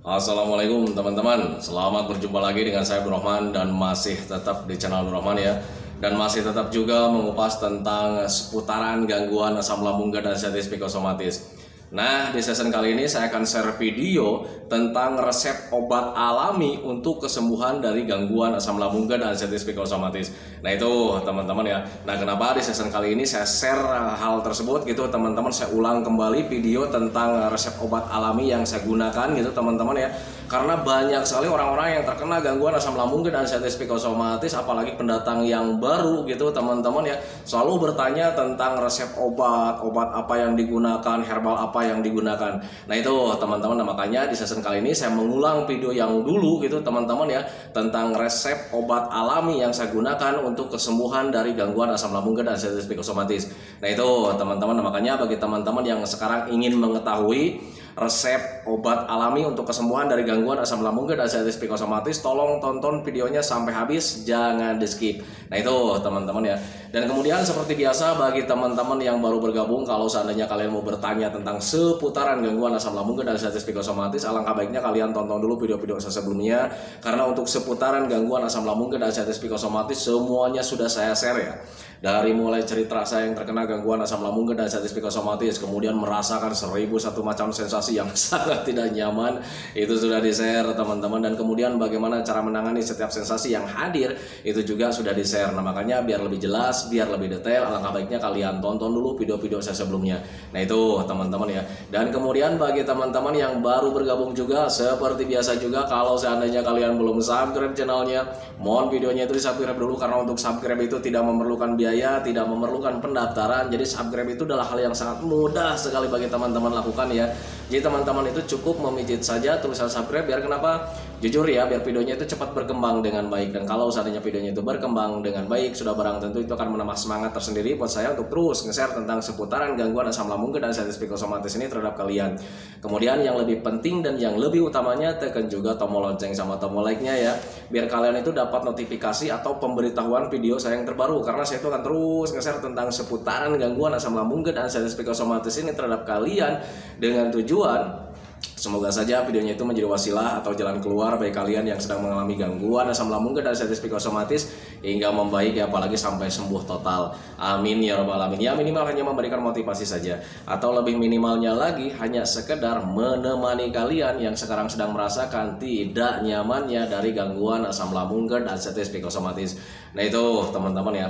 Assalamualaikum teman-teman, selamat berjumpa lagi dengan saya Nurrahman dan masih tetap di channel Nurrahman ya. Dan masih tetap juga mengupas tentang seputaran gangguan asam lambung dan sensitif psikosomatis. Nah, di season kali ini saya akan share video tentang resep obat alami untuk kesembuhan dari gangguan asam lambung dan sensitif psikosomatis. Nah, itu teman-teman ya. Nah, kenapa di season kali ini saya share hal tersebut gitu teman-teman, saya ulang kembali video tentang resep obat alami yang saya gunakan gitu teman-teman ya. Karena banyak sekali orang-orang yang terkena gangguan asam lambung dan sensitif psikosomatis, apalagi pendatang yang baru gitu teman-teman ya, selalu bertanya tentang resep obat apa yang digunakan, herbal apa yang digunakan. Nah itu teman-teman, nah, makanya di season kali ini saya mengulang video yang dulu gitu teman-teman ya, tentang resep obat alami yang saya gunakan untuk kesembuhan dari gangguan asam lambung dan sensitif psikosomatis. Nah itu teman-teman, nah, makanya bagi teman-teman yang sekarang ingin mengetahui resep obat alami untuk kesembuhan dari gangguan asam lambung dan sensitif psikosomatis, tolong tonton videonya sampai habis, jangan di skip. Nah itu teman-teman ya. Dan kemudian seperti biasa bagi teman-teman yang baru bergabung, kalau seandainya kalian mau bertanya tentang seputaran gangguan asam lambung dan sensitif psikosomatis, alangkah baiknya kalian tonton dulu video-video saya sebelumnya, karena untuk seputaran gangguan asam lambung dan sensitif psikosomatis semuanya sudah saya share ya. Dari mulai cerita saya yang terkena gangguan asam lambung dan sensitif psikosomatis, kemudian merasakan 1001 macam sensasi yang sangat tidak nyaman, itu sudah di-share teman-teman. Dan kemudian bagaimana cara menangani setiap sensasi yang hadir, itu juga sudah di-share. Nah makanya biar lebih jelas, biar lebih detail, alangkah baiknya kalian tonton dulu video-video saya sebelumnya. Nah itu teman-teman ya. Dan kemudian bagi teman-teman yang baru bergabung juga, seperti biasa juga, kalau seandainya kalian belum subscribe channelnya, mohon videonya itu di-subscribe dulu, karena untuk subscribe itu tidak memerlukan biaya, tidak memerlukan pendaftaran. Jadi subscribe itu adalah hal yang sangat mudah sekali bagi teman-teman lakukan ya. Jadi teman-teman itu cukup memijit saja tulisan subscribe, biar kenapa? Jujur ya, biar videonya itu cepat berkembang dengan baik. Dan kalau seandainya videonya itu berkembang dengan baik, sudah barang tentu itu akan menambah semangat tersendiri buat saya untuk terus nge-share tentang seputaran gangguan asam lambung dan sensitif psikosomatis ini terhadap kalian. Kemudian yang lebih penting dan yang lebih utamanya, tekan juga tombol lonceng sama tombol like-nya ya, biar kalian itu dapat notifikasi atau pemberitahuan video saya yang terbaru, karena saya itu akan terus nge-share tentang seputaran gangguan asam lambung dan sensitif psikosomatis ini terhadap kalian, dengan tujuan semoga saja videonya itu menjadi wasilah atau jalan keluar bagi kalian yang sedang mengalami gangguan asam lambung dan sensitif psikosomatis hingga membaik ya, apalagi sampai sembuh total. Amin ya rabbal alamin. Ya minimal hanya memberikan motivasi saja, atau lebih minimalnya lagi hanya sekedar menemani kalian yang sekarang sedang merasakan tidak nyamannya dari gangguan asam lambung dan sensitif psikosomatis. Nah itu teman-teman ya.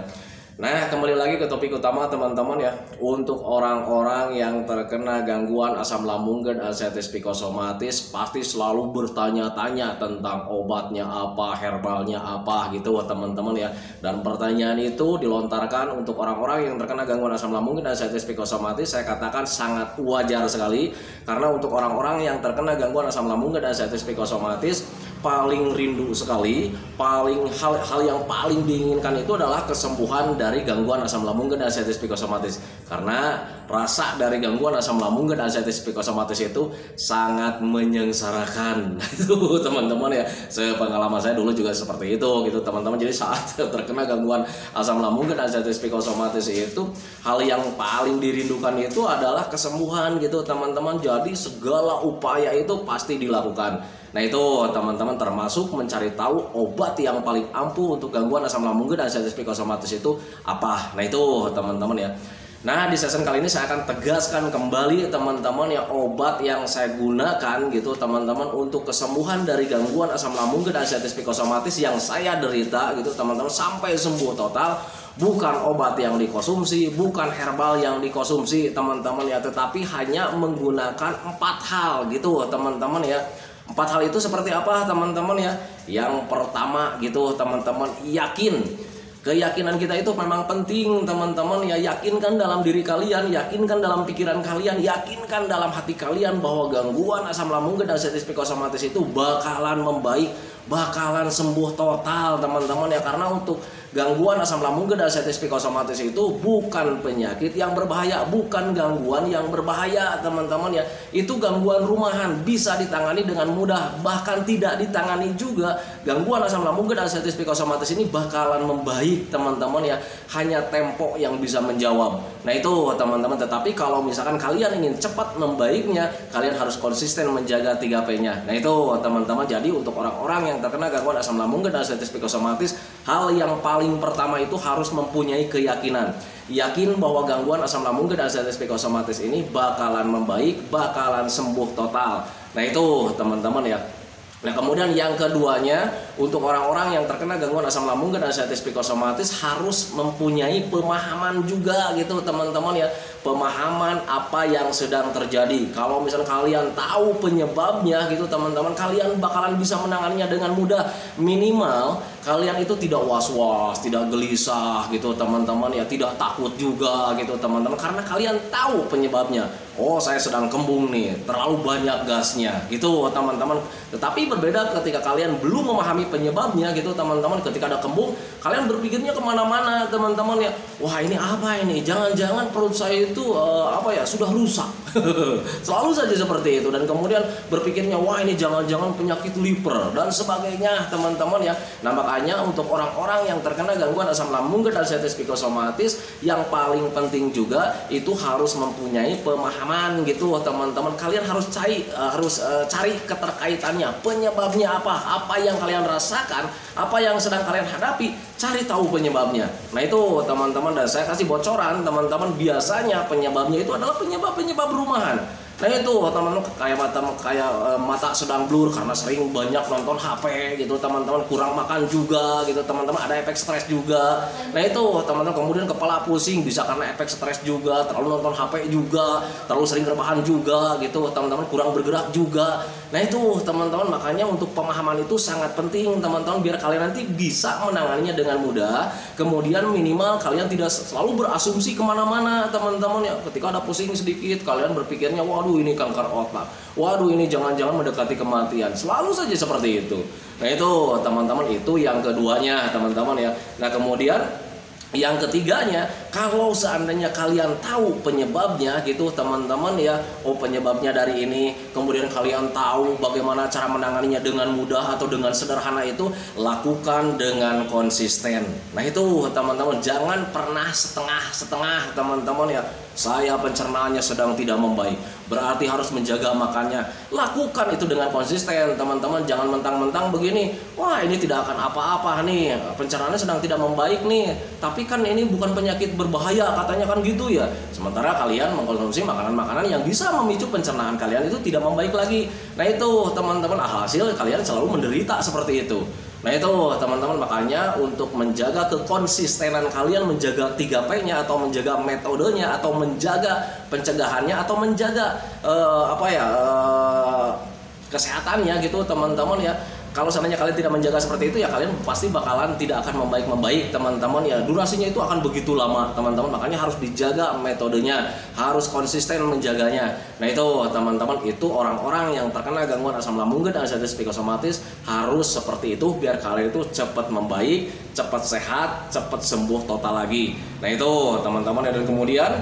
Nah kembali lagi ke topik utama teman-teman ya. Untuk orang-orang yang terkena gangguan asam lambung dan sensitif psikosomatis, pasti selalu bertanya-tanya tentang obatnya apa, herbalnya apa gitu teman-teman ya. Dan pertanyaan itu dilontarkan untuk orang-orang yang terkena gangguan asam lambung dan sensitif psikosomatis, saya katakan sangat wajar sekali. Karena untuk orang-orang yang terkena gangguan asam lambung dan sensitif psikosomatis, paling rindu sekali, hal yang paling diinginkan itu adalah kesembuhan dari gangguan asam lambung dan sensitif psikosomatis. Karena rasa dari gangguan asam lambung dan sensitif psikosomatis itu sangat menyengsarakan. Itu teman-teman ya, sepengalaman saya dulu juga seperti itu gitu teman-teman. Jadi saat terkena gangguan asam lambung dan sensitif psikosomatis itu, hal yang paling dirindukan itu adalah kesembuhan gitu teman-teman. Jadi segala upaya itu pasti dilakukan. Nah itu teman-teman, termasuk mencari tahu obat yang paling ampuh untuk gangguan asam lambung dan sensitif psikosomatis itu apa. Nah itu teman-teman ya. Nah di season kali ini saya akan tegaskan kembali teman-teman ya, obat yang saya gunakan gitu teman-teman untuk kesembuhan dari gangguan asam lambung dan sensitif psikosomatis yang saya derita gitu teman-teman sampai sembuh total. Bukan obat yang dikonsumsi, bukan herbal yang dikonsumsi teman-teman ya, tetapi hanya menggunakan 4 hal gitu teman-teman ya. 4 hal itu seperti apa teman-teman ya? Yang pertama gitu teman-teman, yakin. Keyakinan kita itu memang penting teman-teman ya. Yakinkan dalam diri kalian, yakinkan dalam pikiran kalian, yakinkan dalam hati kalian bahwa gangguan asam lambung dan sensitif psikosomatis itu bakalan membaik, bakalan sembuh total teman-teman ya. Karena untuk gangguan asam lambung dan artritis psikosomatis itu bukan penyakit yang berbahaya, bukan gangguan yang berbahaya teman-teman ya. Itu gangguan rumahan, bisa ditangani dengan mudah, bahkan tidak ditangani juga. Gangguan asam lambung dan artritis psikosomatis ini bakalan membaik teman-teman ya, hanya tempo yang bisa menjawab. Nah itu teman-teman, tetapi kalau misalkan kalian ingin cepat membaiknya, kalian harus konsisten menjaga 3P-nya. Nah itu teman-teman, jadi untuk orang-orang yang terkena gangguan asam lambung dan artritis psikosomatis, hal yang paling pertama itu harus mempunyai keyakinan. Yakin bahwa gangguan asam lambung dan artritis psikosomatis ini bakalan membaik, bakalan sembuh total. Nah itu teman-teman ya. Nah kemudian yang keduanya, untuk orang-orang yang terkena gangguan asam lambung dan artritis psikosomatis harus mempunyai pemahaman juga gitu teman-teman ya. Pemahaman apa yang sedang terjadi. Kalau misalnya kalian tahu penyebabnya gitu teman-teman, kalian bakalan bisa menanganinya dengan mudah. Minimal kalian itu tidak was-was, tidak gelisah gitu teman-teman ya, tidak takut juga gitu teman-teman, karena kalian tahu penyebabnya. Oh saya sedang kembung nih, terlalu banyak gasnya gitu teman-teman. Tetapi berbeda ketika kalian belum memahami penyebabnya gitu teman-teman. Ketika ada kembung, kalian berpikirnya kemana-mana teman-teman ya. Wah ini apa ini? Jangan-jangan perut saya itu sudah rusak. Selalu saja seperti itu. Dan kemudian berpikirnya wah ini jangan-jangan penyakit liver dan sebagainya teman-teman ya. Nah makanya untuk orang-orang yang terkena gangguan asam lambung dan artritis psikosomatis, yang paling penting juga itu harus mempunyai pemahaman gitu teman-teman. Kalian harus cari keterkaitannya, penyebabnya apa yang kalian rasakan, apa yang sedang kalian hadapi, cari tahu penyebabnya. Nah itu teman-teman, dan saya kasih bocoran teman-teman, biasanya penyebabnya itu adalah penyebab rumahan. Nah itu teman-teman, kayak mata sedang blur karena sering banyak nonton HP gitu teman-teman, kurang makan juga gitu teman-teman, ada efek stres juga. Nah itu teman-teman, kemudian kepala pusing bisa karena efek stres juga, terlalu nonton HP juga, terlalu sering rebahan juga gitu teman-teman, kurang bergerak juga. Nah itu teman-teman, makanya untuk pemahaman itu sangat penting teman-teman, biar kalian nanti bisa menanganinya dengan mudah. Kemudian minimal kalian tidak selalu berasumsi kemana-mana teman-teman ya. Ketika ada pusing sedikit, kalian berpikirnya waduh ini kanker otak, waduh ini jangan-jangan mendekati kematian, selalu saja seperti itu. Nah itu teman-teman, itu yang keduanya teman-teman ya. Nah kemudian yang ketiganya, kalau seandainya kalian tahu penyebabnya gitu teman-teman ya, oh penyebabnya dari ini, kemudian kalian tahu bagaimana cara menanganinya dengan mudah atau dengan sederhana, itu lakukan dengan konsisten. Nah itu teman-teman, jangan pernah setengah-setengah teman-teman ya. Saya pencernaannya sedang tidak membaik, berarti harus menjaga makannya. Lakukan itu dengan konsisten teman-teman, jangan mentang-mentang begini, wah ini tidak akan apa-apa nih, pencernaannya sedang tidak membaik nih, tapi kan ini bukan penyakit berbahaya katanya kan gitu ya. Sementara kalian mengkonsumsi makanan-makanan yang bisa memicu pencernaan kalian itu tidak membaik lagi. Nah itu teman-teman, hasil kalian selalu menderita seperti itu. Nah itu teman-teman, makanya untuk menjaga kekonsistenan kalian, menjaga 3P-nya atau menjaga metodenya atau menjaga pencegahannya atau menjaga kesehatannya gitu teman-teman ya. Kalau seandainya kalian tidak menjaga seperti itu ya, kalian pasti bakalan tidak akan membaik teman-teman ya. Durasinya itu akan begitu lama teman-teman, makanya harus dijaga metodenya, harus konsisten menjaganya. Nah itu teman-teman, itu orang-orang yang terkena gangguan asam lambung dan artritis psikosomatis harus seperti itu, biar kalian itu cepat membaik, cepat sehat, cepat sembuh total lagi. Nah itu teman-teman. Dan kemudian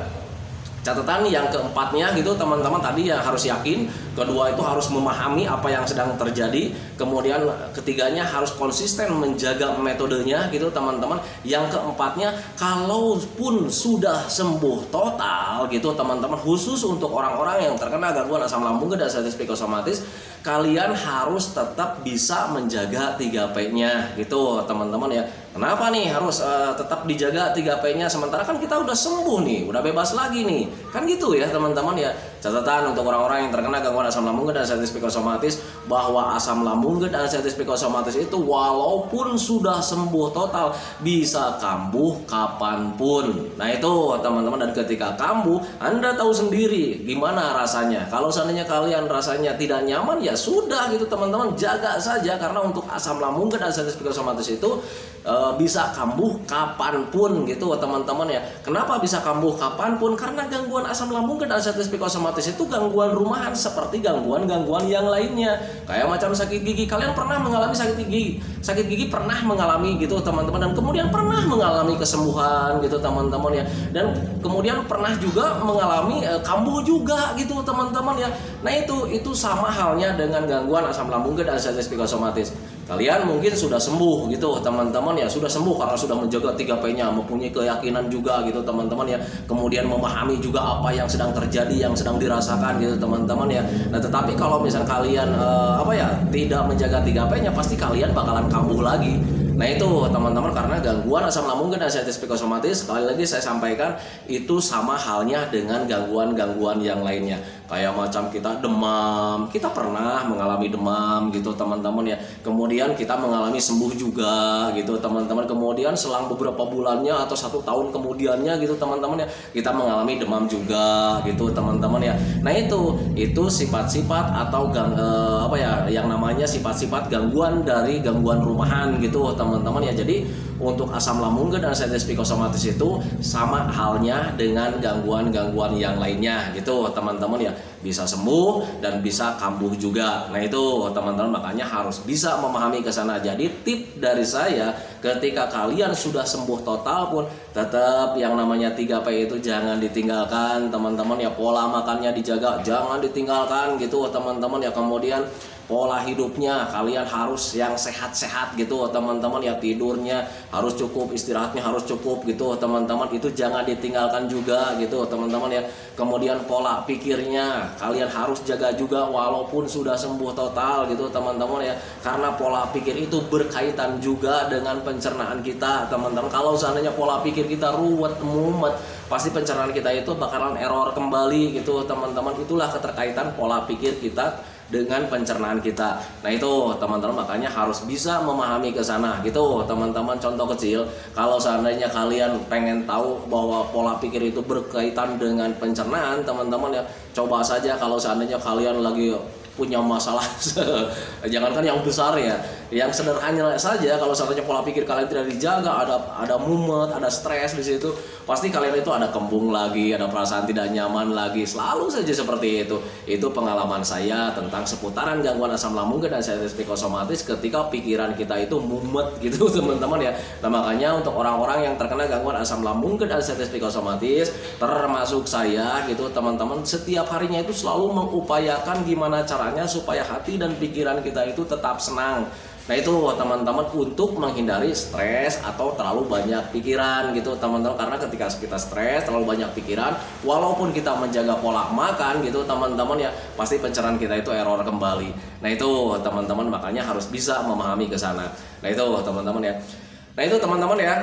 catatan yang keempatnya gitu teman-teman, tadi yang harus yakin, kedua itu harus memahami apa yang sedang terjadi, kemudian ketiganya harus konsisten menjaga metodenya gitu teman-teman. Yang keempatnya, kalaupun sudah sembuh total gitu teman-teman, khusus untuk orang-orang yang terkena gangguan asam lambung dan artritis psikosomatis, kalian harus tetap bisa menjaga 3P-nya gitu teman-teman ya. Kenapa nih harus tetap dijaga 3P-nya, sementara kan kita udah sembuh nih, udah bebas lagi nih, kan gitu ya teman-teman ya. Catatan untuk orang-orang yang terkena gangguan asam lambung dan artritis psikosomatis, bahwa asam lambung dan artritis psikosomatis itu walaupun sudah sembuh total bisa kambuh kapanpun. Nah itu teman-teman, dan ketika kambuh Anda tahu sendiri gimana rasanya. Kalau seandainya kalian rasanya tidak nyaman ya sudah gitu teman-teman, jaga saja, karena untuk asam lambung dan artritis psikosomatis itu bisa kambuh kapanpun gitu teman-teman ya. Kenapa bisa kambuh kapanpun? Karena gangguan asam lambung dan artritis psikosomatis itu gangguan rumahan seperti gangguan-gangguan yang lainnya. Kayak macam sakit gigi, kalian pernah mengalami sakit gigi? Sakit gigi pernah mengalami gitu teman-teman, dan kemudian pernah mengalami kesembuhan gitu teman-teman ya. Dan kemudian pernah juga mengalami kambuh juga gitu teman-teman ya. Nah itu sama halnya dengan gangguan asam lambung dan artritis psikosomatis. Kalian mungkin sudah sembuh gitu teman-teman ya, sudah sembuh karena sudah menjaga 3P-nya, mempunyai keyakinan juga gitu teman-teman ya, kemudian memahami juga apa yang sedang terjadi, yang sedang dirasakan gitu teman-teman ya. Nah tetapi kalau misal kalian tidak menjaga 3P-nya, pasti kalian bakalan kambuh lagi. Nah itu teman-teman, karena gangguan asam lambung dan artritis psikosomatis, sekali lagi saya sampaikan, itu sama halnya dengan gangguan-gangguan yang lainnya. Kayak macam kita demam, kita pernah mengalami demam gitu teman-teman ya. Kemudian kita mengalami sembuh juga gitu teman-teman. Kemudian selang beberapa bulannya atau 1 tahun kemudiannya gitu teman-teman ya, kita mengalami demam juga gitu teman-teman ya. Nah itu sifat-sifat atau yang namanya sifat-sifat gangguan dari gangguan rumahan gitu teman-teman ya. Jadi untuk asam lambung dan artritis psikosomatis itu sama halnya dengan gangguan-gangguan yang lainnya gitu teman-teman ya, bisa sembuh dan bisa kambuh juga. Nah itu teman-teman, makanya harus bisa memahami ke sana. Jadi tip dari saya, ketika kalian sudah sembuh total pun tetap yang namanya 3P itu jangan ditinggalkan teman-teman ya. Pola makannya dijaga, jangan ditinggalkan gitu teman-teman ya. Kemudian pola hidupnya kalian harus yang sehat-sehat gitu teman-teman ya. Tidurnya harus cukup, istirahatnya harus cukup gitu teman-teman, itu jangan ditinggalkan juga gitu teman-teman ya. Kemudian pola pikirnya kalian harus jaga juga walaupun sudah sembuh total gitu teman-teman ya, karena pola pikir itu berkaitan juga dengan pencernaan kita teman-teman. Kalau seandainya pola pikir kita ruwet mumet, pasti pencernaan kita itu bakalan error kembali gitu teman-teman. Itulah keterkaitan pola pikir kita dengan pencernaan kita. Nah itu teman-teman, makanya harus bisa memahami ke sana gitu teman-teman. Contoh kecil, kalau seandainya kalian pengen tahu bahwa pola pikir itu berkaitan dengan pencernaan teman-teman ya, coba saja kalau seandainya kalian lagi punya masalah jangankan yang besar ya, yang sederhana saja, kalau seandainya pola pikir kalian tidak dijaga, ada mumet, ada stres di situ, pasti kalian itu ada kembung lagi, ada perasaan tidak nyaman lagi, selalu saja seperti itu. Itu pengalaman saya tentang seputaran gangguan asam lambung dan artritis psikosomatis ketika pikiran kita itu mumet gitu teman-teman ya. Nah makanya untuk orang-orang yang terkena gangguan asam lambung dan artritis psikosomatis, termasuk saya gitu teman-teman, setiap harinya itu selalu mengupayakan gimana caranya supaya hati dan pikiran kita itu tetap senang. Nah itu teman-teman, untuk menghindari stres atau terlalu banyak pikiran gitu teman-teman. Karena ketika kita stres, terlalu banyak pikiran, walaupun kita menjaga pola makan gitu teman-teman ya, pasti pencernaan kita itu error kembali. Nah itu teman-teman, makanya harus bisa memahami ke sana. Nah itu teman-teman ya. Nah itu teman-teman ya,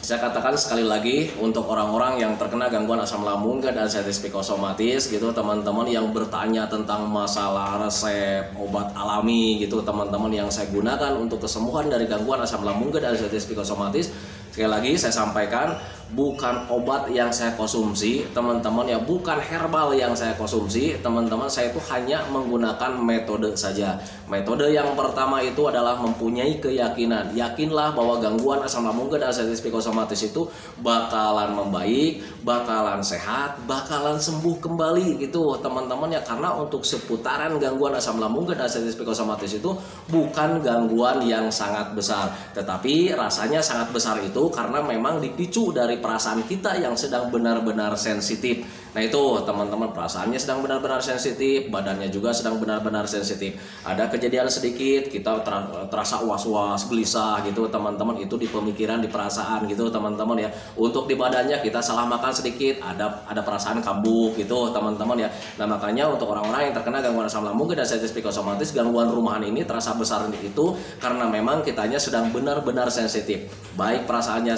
saya katakan sekali lagi, untuk orang-orang yang terkena gangguan asam lambung dan artritis psikosomatis gitu teman-teman, yang bertanya tentang masalah resep obat alami gitu teman-teman yang saya gunakan untuk kesembuhan dari gangguan asam lambung dan artritis psikosomatis, sekali lagi saya sampaikan, bukan obat yang saya konsumsi teman-teman ya, bukan herbal yang saya konsumsi teman-teman. Saya itu hanya menggunakan metode saja. Metode yang pertama itu adalah mempunyai keyakinan. Yakinlah bahwa gangguan asam lambung dan artritis psikosomatis itu bakalan membaik, bakalan sehat, bakalan sembuh kembali gitu teman-teman ya. Karena untuk seputaran gangguan asam lambung dan artritis psikosomatis itu bukan gangguan yang sangat besar, tetapi rasanya sangat besar itu karena memang dipicu dari perasaan kita yang sedang benar-benar sensitif. Nah itu teman-teman, perasaannya sedang benar-benar sensitif, badannya juga sedang benar-benar sensitif. Ada kejadian sedikit kita terasa was-was, gelisah gitu teman-teman, itu di pemikiran, di perasaan gitu teman-teman ya. Untuk di badannya kita salah makan sedikit, ada perasaan kambuh gitu teman-teman ya. Nah makanya untuk orang-orang yang terkena gangguan asam lambung dan artritis psikosomatis, gangguan rumahan ini terasa besar itu karena memang kitanya sedang benar-benar sensitif, baik perasaannya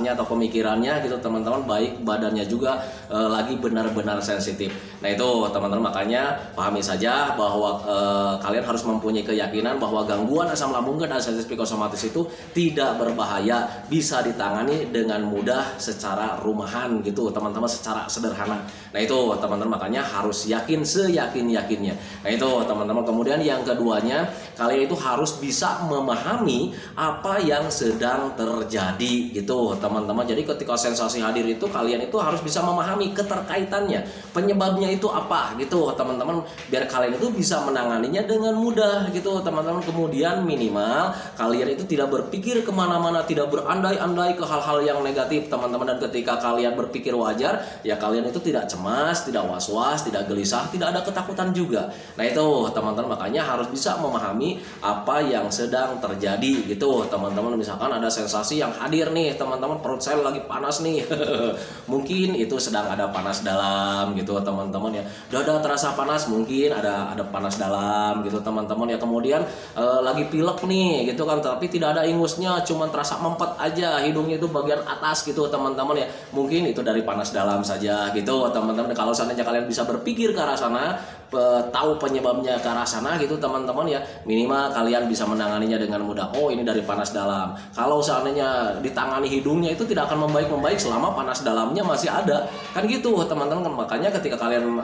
atau pemikirannya gitu teman-teman, baik badannya juga lagi benar-benar sensitif. Nah itu teman-teman, makanya pahami saja bahwa kalian harus mempunyai keyakinan bahwa gangguan asam lambung dan sensitif psikosomatis itu tidak berbahaya, bisa ditangani dengan mudah secara rumahan gitu teman-teman, secara sederhana. Nah itu teman-teman, makanya harus yakin seyakin-yakinnya. Nah itu teman-teman, kemudian yang keduanya, kalian itu harus bisa memahami apa yang sedang terjadi gitu teman-teman. Jadi ketika sensasi hadir itu, kalian itu harus bisa memahami keterkaitannya, penyebabnya itu apa gitu teman-teman, biar kalian itu bisa menanganinya dengan mudah gitu teman-teman. Kemudian minimal kalian itu tidak berpikir kemana-mana, tidak berandai-andai ke hal-hal yang negatif teman-teman. Dan ketika kalian berpikir wajar, ya kalian itu tidak cemas, tidak was-was, tidak gelisah, tidak ada ketakutan juga. Nah itu teman-teman, makanya harus bisa memahami apa yang sedang terjadi gitu teman-teman. Misalkan ada sensasi yang hadir nih teman-teman, perut saya lagi panas nih mungkin itu sedang ada panas dalam gitu teman-teman ya. Dada terasa panas, mungkin ada panas dalam gitu teman-teman ya. Kemudian lagi pilek nih gitu kan, tapi tidak ada ingusnya, cuman terasa mempet aja hidungnya itu bagian atas gitu teman-teman ya, mungkin itu dari panas dalam saja gitu teman-teman. Kalau seandainya kalian bisa berpikir ke arah sana, tahu penyebabnya ke arah sana gitu teman-teman ya, minimal kalian bisa menanganinya dengan mudah. Oh ini dari panas dalam. Kalau seandainya ditangani hidungnya, itu tidak akan membaik selama panas dalamnya masih ada kan gitu teman-teman. Makanya ketika kalian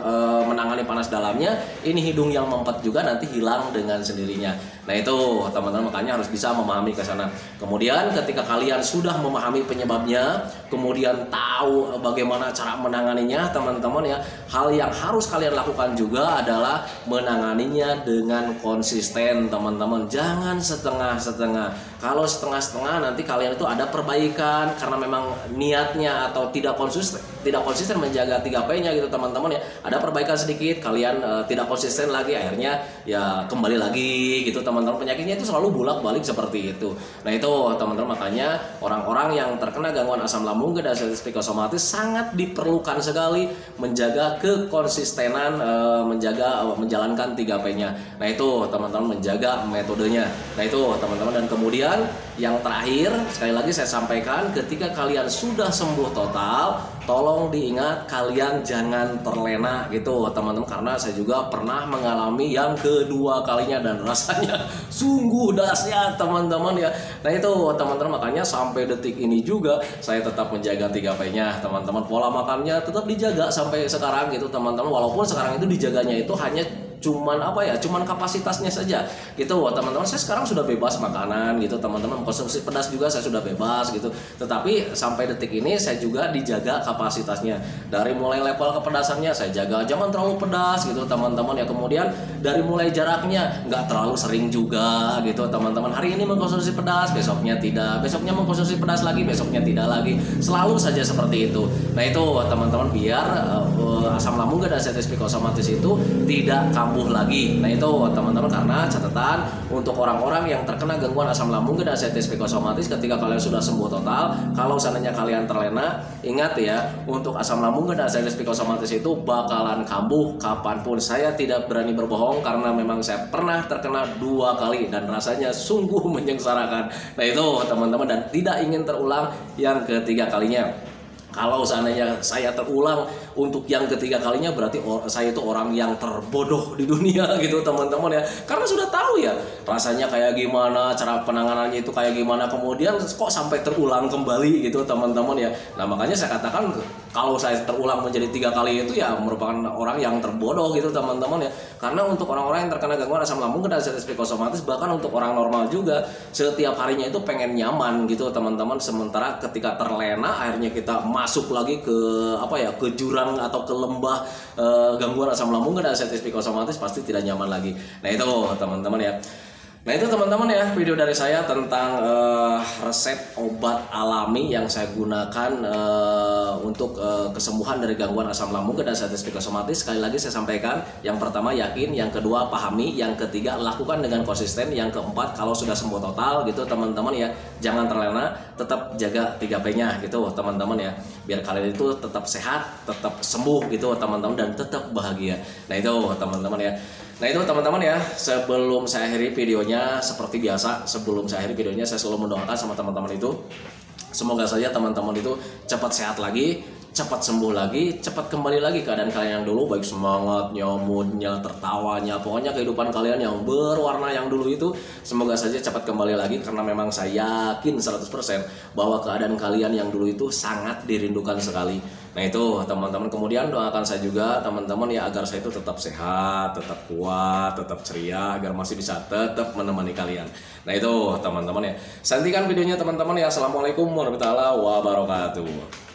menangani panas dalamnya, ini hidung yang mempet juga nanti hilang dengan sendirinya. Nah itu teman-teman, makanya harus bisa memahami ke sana. Kemudian ketika kalian sudah memahami penyebabnya, kemudian tahu bagaimana cara menanganinya teman-teman ya, hal yang harus kalian lakukan juga adalah menanganinya dengan konsisten teman-teman. Jangan setengah-setengah. Kalau setengah-setengah nanti kalian itu ada perbaikan karena memang niatnya atau tidak konsisten menjaga 3P-nya gitu teman-teman ya. Ada perbaikan sedikit, kalian tidak konsisten lagi, akhirnya ya kembali lagi gitu teman-teman. Penyakitnya itu selalu bolak-balik seperti itu. Nah itu teman-teman, makanya orang-orang yang terkena gangguan asam lambung dan sensitif psikosomatis sangat diperlukan sekali menjaga kekonsistenan, menjalankan 3P-nya. Nah itu teman-teman, menjaga metodenya. Nah itu teman-teman. Dan kemudian yang terakhir, sekali lagi saya sampaikan, ketika kalian sudah sembuh total, tolong diingat kalian jangan terlena gitu teman-teman, karena saya juga pernah mengalami yang kedua kalinya dan rasanya sungguh dahsyat teman-teman ya. Nah itu teman-teman, makanya sampai detik ini juga saya tetap menjaga 3P-nya teman-teman. Pola makannya tetap dijaga sampai sekarang gitu teman-teman, walaupun sekarang itu dijaganya itu hanya cuman kapasitasnya saja gitu teman-teman. Saya sekarang sudah bebas makanan gitu teman-teman, konsumsi pedas juga saya sudah bebas gitu, tetapi sampai detik ini saya juga dijaga kapasitasnya. Dari mulai level kepedasannya saya jaga, jangan terlalu pedas gitu teman-teman ya. Kemudian dari mulai jaraknya nggak terlalu sering juga gitu teman-teman. Hari ini mengkonsumsi pedas, besoknya tidak, besoknya mengkonsumsi pedas lagi, besoknya tidak lagi, selalu saja seperti itu. Nah itu teman-teman, biar asam lambung dan sensitif psikosomatis itu tidak kambuh lagi. Nah itu teman-teman, karena catatan untuk orang-orang yang terkena gangguan asam lambung dan sensitif psikosomatis, ketika kalian sudah sembuh total, kalau seandainya kalian terlena, ingat ya, untuk asam lambung dan sensitif psikosomatis itu bakalan kambuh kapanpun. Saya tidak berani berbohong karena memang saya pernah terkena 2 kali dan rasanya sungguh menyengsarakan. Nah itu teman-teman, dan tidak ingin terulang yang ketiga kalinya. Kalau seandainya saya terulang untuk yang ketiga kalinya, berarti saya itu orang yang terbodoh di dunia gitu teman-teman ya. Karena sudah tahu ya rasanya kayak gimana, cara penanganannya itu kayak gimana, kemudian kok sampai terulang kembali gitu teman-teman ya. Nah makanya saya katakan, kalau saya terulang menjadi 3 kali itu ya merupakan orang yang terbodoh gitu teman-teman ya. Karena untuk orang-orang yang terkena gangguan asam lambung dan sensitif psikosomatis, bahkan untuk orang normal juga, setiap harinya itu pengen nyaman gitu teman-teman. Sementara ketika terlena, akhirnya kita masuk lagi ke ke jurang atau ke lembah gangguan asam lambung dan sensitif psikosomatis, pasti tidak nyaman lagi. Nah itu teman-teman ya. Nah itu teman-teman ya, video dari saya tentang resep obat alami yang saya gunakan untuk kesembuhan dari gangguan asam lambung dan sensitif psikosomatis. Sekali lagi saya sampaikan, yang pertama yakin, yang kedua pahami, yang ketiga lakukan dengan konsisten, yang keempat kalau sudah sembuh total gitu teman-teman ya, jangan terlena, tetap jaga 3P-nya gitu teman-teman ya, biar kalian itu tetap sehat, tetap sembuh gitu teman-teman, dan tetap bahagia. Nah itu teman-teman ya. Nah itu teman-teman ya, sebelum saya akhiri videonya, seperti biasa sebelum saya akhiri videonya, saya selalu mendoakan sama teman-teman itu, semoga saja teman-teman itu cepat sehat lagi, cepat sembuh lagi, cepat kembali lagi keadaan kalian yang dulu, baik semangatnya, moodnya, tertawanya, pokoknya kehidupan kalian yang berwarna yang dulu itu semoga saja cepat kembali lagi, karena memang saya yakin 100% bahwa keadaan kalian yang dulu itu sangat dirindukan sekali. Nah itu teman-teman, kemudian doakan saya juga teman-teman ya, agar saya itu tetap sehat, tetap kuat, tetap ceria, agar masih bisa tetap menemani kalian. Nah itu teman-teman ya, saya hentikan videonya teman-teman ya. Assalamualaikum warahmatullahi wabarakatuh.